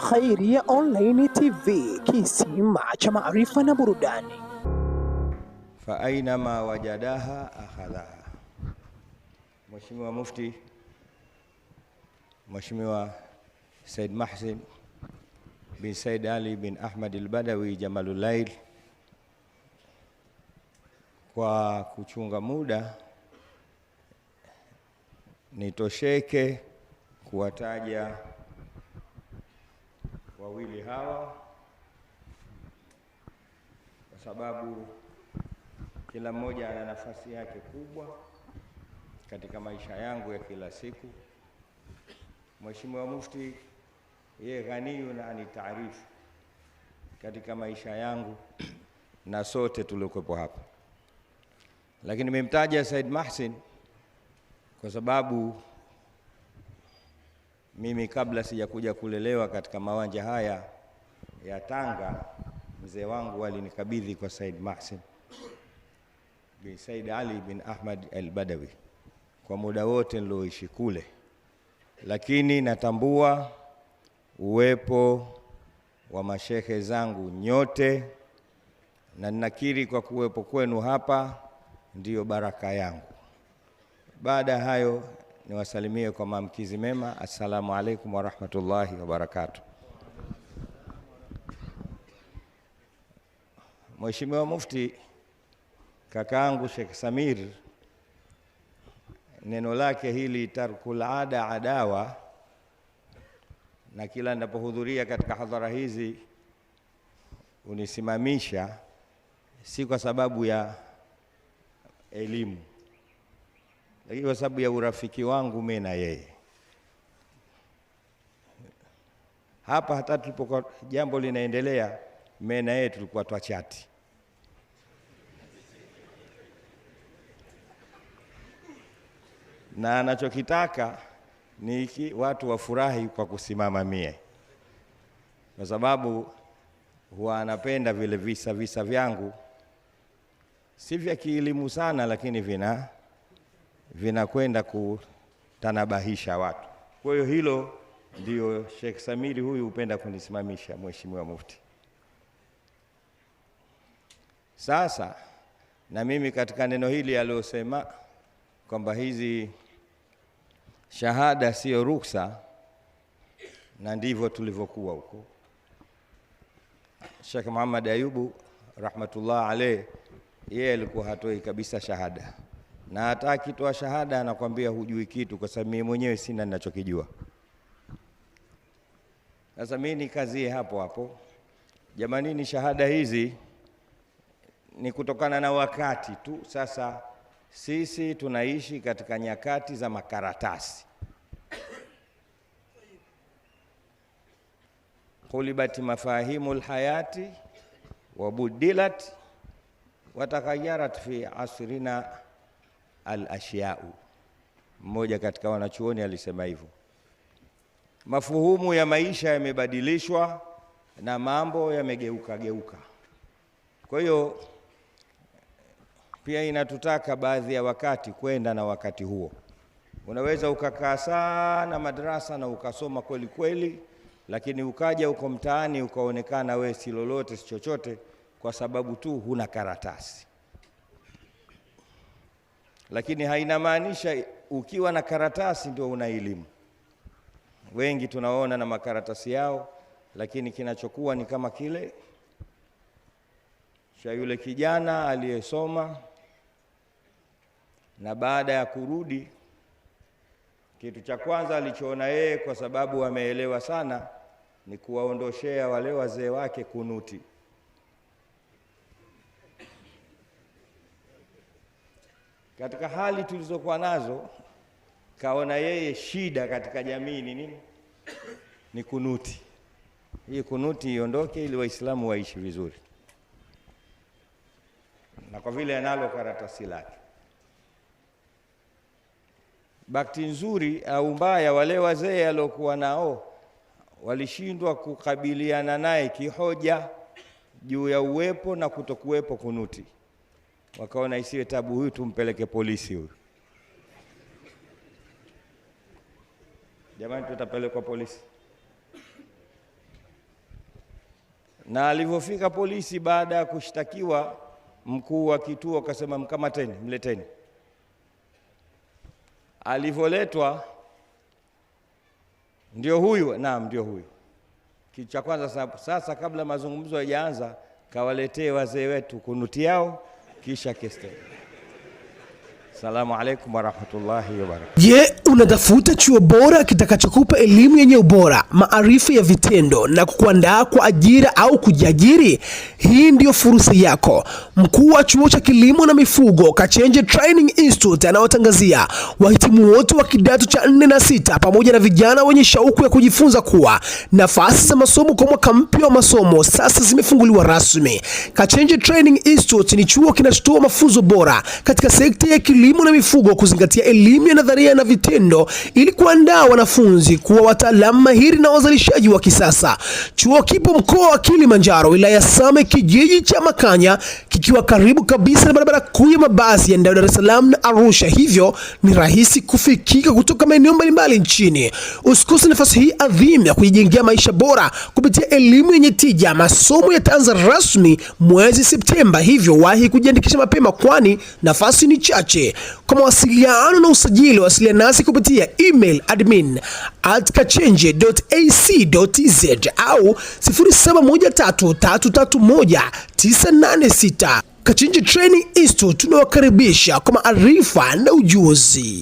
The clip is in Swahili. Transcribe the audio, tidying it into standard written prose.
Khairia Online TV, kisima cha maarifa na burudani. Fa ainama wajadaha akhadhaha. Mheshimiwa Mufti, Mheshimiwa Said Mahsin bin Said Ali bin Ahmad al-Badawi Jamalulail, kwa kuchunga muda nitosheke kuwataja wawili hawa kwa sababu kila mmoja ana nafasi yake kubwa katika maisha yangu ya kila siku. Mheshimiwa Mufti yeye ghaniyun ani taarifu katika maisha yangu na sote tuliokuwepo hapa, lakini nimemtaja Said Mahsin kwa sababu mimi kabla sijakuja kulelewa katika mawanja haya ya Tanga, mzee wangu alinikabidhi kwa Said Mahsin bin Said Ali bin Ahmad al-Badawi kwa muda wote nilioishi kule, lakini natambua uwepo wa mashehe zangu nyote na ninakiri kwa kuwepo kwenu hapa ndiyo baraka yangu. Baada ya hayo niwasalimie kwa maamkizi mema. Assalamu alaikum wa rahmatullahi wa barakatuh. Mheshimiwa Mufti, kakaangu Sheikh Samir, neno lake hili tarkul ada adawa, na kila ninapohudhuria katika hadhara hizi unisimamisha, si kwa sababu ya elimu, lakini kwa sababu ya urafiki wangu mimi na yeye. Hapa hata tulipokuwa jambo linaendelea, mimi na yeye tulikuwa twachati. Na anachokitaka ni watu wafurahi kwa kusimama mie, kwa sababu huwa anapenda vile visa vyangu, si vya kielimu sana, lakini vinakwenda kutanabahisha watu. Kwa hiyo hilo ndio Sheikh Samiri huyu hupenda kunisimamisha, Mheshimiwa Mufti. Sasa na mimi katika neno hili aliyosema kwamba hizi shahada sio ruksa, na ndivyo tulivyokuwa huko. Sheikh Muhammad Ayubu rahmatullah alayh, yeye alikuwa hatoi kabisa shahada, na hata akitoa shahada anakuambia hujui kitu, kwa sababu mimi mwenyewe sina ninachokijua. Sasa mimi nikazie hapo hapo, jamani, ni shahada hizi ni kutokana na wakati tu. Sasa sisi tunaishi katika nyakati za makaratasi. Qulibat mafahimul hayati wabudilat watakhayarat fi asrina al-ashya'u. Mmoja katika wanachuoni alisema hivyo. Mafuhumu ya maisha yamebadilishwa na mambo yamegeuka. Kwa hiyo pia inatutaka baadhi ya wakati kwenda na wakati huo. Unaweza ukakaa sana madrasa na ukasoma kweli kweli, lakini ukaja uko mtaani ukaonekana we si lolote si chochote, kwa sababu tu huna karatasi. Lakini haina maanisha ukiwa na karatasi ndio una elimu. Wengi tunaona na makaratasi yao, lakini kinachokuwa ni kama kile cha yule kijana aliyesoma, na baada ya kurudi kitu cha kwanza alichoona yeye, kwa sababu ameelewa sana, ni kuwaondoshea wale wazee wake kunuti. Katika hali tulizokuwa nazo, kaona yeye shida katika jamii ni nini? Ni kunuti. Hii kunuti iondoke ili Waislamu waishi vizuri. Na kwa vile analo karatasi lake, bakti nzuri au mbaya, wale wazee aliokuwa nao walishindwa kukabiliana naye kihoja juu ya uwepo na kutokuwepo kunuti. Wakaona isiwe tabu, huyu tumpeleke polisi huyu. Jamani, tutapelekwa polisi. Na alivyofika polisi baada ya kushtakiwa, mkuu wa kituo akasema mkamateni, mleteni. Alivyoletwa, ndio huyu, naam, ndio huyu. Kitu cha kwanza sasa, kabla mazungumzo hayajaanza, kawaletee wazee wetu kunuti yao, kisha keste. Assalamu alaikum warahmatullahi wabarakatuh. Je, unatafuta chuo bora kitakachokupa elimu yenye ubora, maarifa ya vitendo na kukuandaa kwa ajira au kujiajiri? Hii ndiyo fursa yako. Mkuu wa chuo cha kilimo na mifugo Kachenje Training Institute anawatangazia wahitimu wote wa kidato cha 4 na 6 pamoja na vijana wenye shauku ya kujifunza kuwa nafasi za masomo kwa mwaka mpya wa masomo sasa zimefunguliwa rasmi. Kachenje Training Institute ni chuo kinachotoa mafunzo bora katika sekta ya kilimo na mifugo, kuzingatia elimu ya nadharia na vitendo ili kuandaa wanafunzi kuwa wataalamu mahiri na wazalishaji wa kisasa. Chuo kipo mkoa wa Kilimanjaro, wilaya Same, kijiji cha Makanya, kikiwa karibu kabisa na barabara kuu ya mabasi ya Dar es Salaam na Arusha, hivyo ni rahisi kufikika kutoka maeneo mbalimbali nchini. Usikose nafasi hii adhimu ya kujijengea maisha bora kupitia elimu yenye tija. Masomo yataanza rasmi mwezi Septemba, hivyo wahi kujiandikisha mapema kwani nafasi ni chache. Kwa mawasiliano na usajili, wasiliana nasi kupitia email admin@kachenje.ac.tz au 0713331986. Kachenje Training Institute tunawakaribisha kwa maarifa na ujuzi.